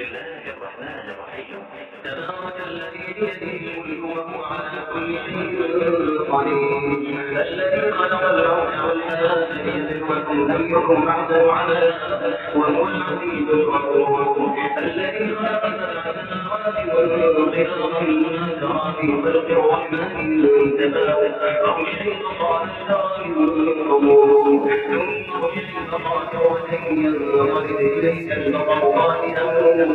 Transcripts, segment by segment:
بسم الله الرحمن الرحيم. تبارك الذي بيده الملك وهو على كل شيء قدير. الذي خلق الموت والحياة ليبلوكم أيكم أحسن عملا وهو العزيز الغفور. الذي خلق السماوات والأرض ما ترى في خلق الرحمن من تفاوت أو شيء قال الأمور ثم شيء قال وتنقلب إليك البصر خاسئا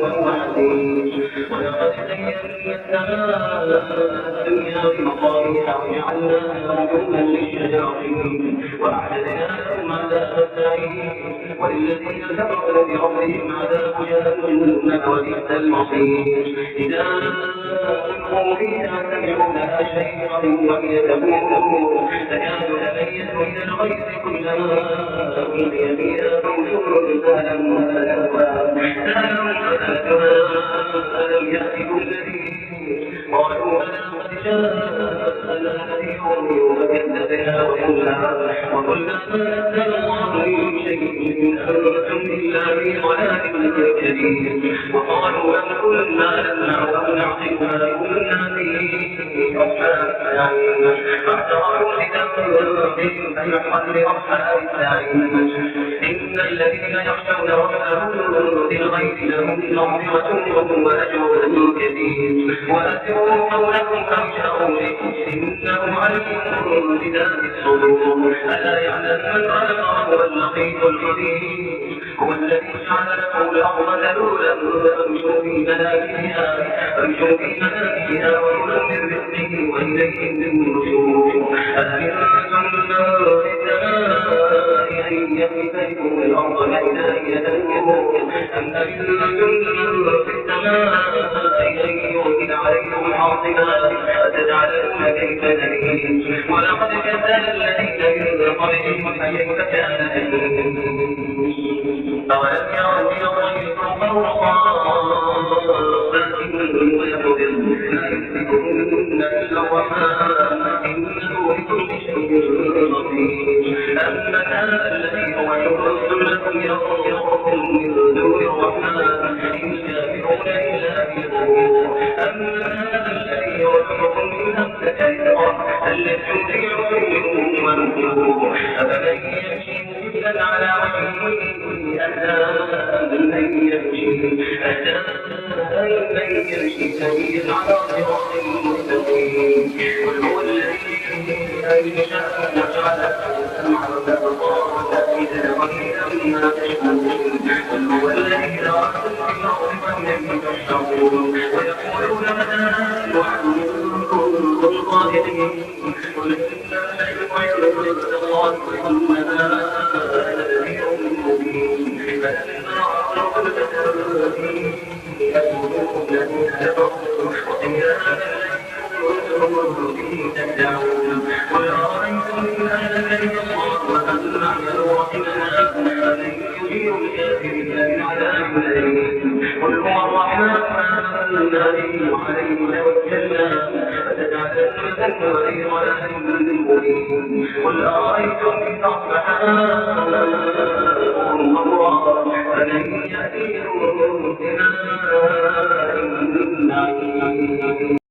وهو حسيب. ولقد زينا السماء الدنيا بمصابيح وجعلناها رجوما للشياطين وأعتدنا لهم عذاب السعير. وللذين كفروا بربهم عذاب جهنم وبئس المصير. إذا ألقوا فيها سمعوا لها شيئا وهي تمور تكاد تميز من الغيظ كلما ألقي فيها فوج ألم يأتكم نذير قالوا بلى قد جاءنا نذير فكذبنا وقلنا ما نزل الله من شيء إن أنتم إلا في ضلال كبير. وقالوا أن كنا نسمع أو نعقل ما كنا في أصحاب السعير فاعترفوا بذنبهم فيحل لأصحاب السعير. إن الذين يخشون ربهم بالغيب لهم مغفرة وأجر كبير. وأسروا قولكم أو جهروا به إنه عليم بذات الصدور. ألا يعلم من خلق وهو اللطيف الخبير. هو الذي جعل لكم الأرض ذلولا فامشوا في مناكبها وكلوا من رزقه وإليه النشور. أأمنتم من في السماء أن يخسف بكم الأرض فإذا هي تمور أم أمنتم من في السماء أن يرسل عليكم حاصبا فتجعلون كيف نذير. ولقد كذب الذين من قبلهم فكيف كان نكير. أولم يروا إلى الطير فوقهم صافات ويقبض لا يمسكهن إلا الرحمن إنه بكل شيء بصير. أما هذا الذي هو يرسل لكم يخرجكم من دون الرحمن إن الكافرون إلا في غرور. أما هذا الذي يرزقكم من همسة رزقا التي تطيعكم ونفور. أفمن يمشي مكبا على وجهه أن يمشي سبيلا على صراط مستقيم. قل هو الذي أنشأ وجعل السمع والأبصار والأفئدة قليلا ما تشكرون. قل هو الذي ذرأكم في الأرض فإليه تحشرون. ويقولون متى هذا الوعد إن كنتم صادقين. قل إنما العلم عند الله وإنما أنا نذير مبين. فلما رأوا الذين كفروا وقيل هذا الذي تدعون. قل أرأيتم إن أهلكني الله ومن معي رحمنا فمن يجير الكافرين من عذاب أليم. قل هو الرحمن آمنا به وعليه توكلنا فتجعلن غير ضلال مبين. قل أرأيتم إن أصبح ماؤكم غورا فمن يأتيكم بماء معين.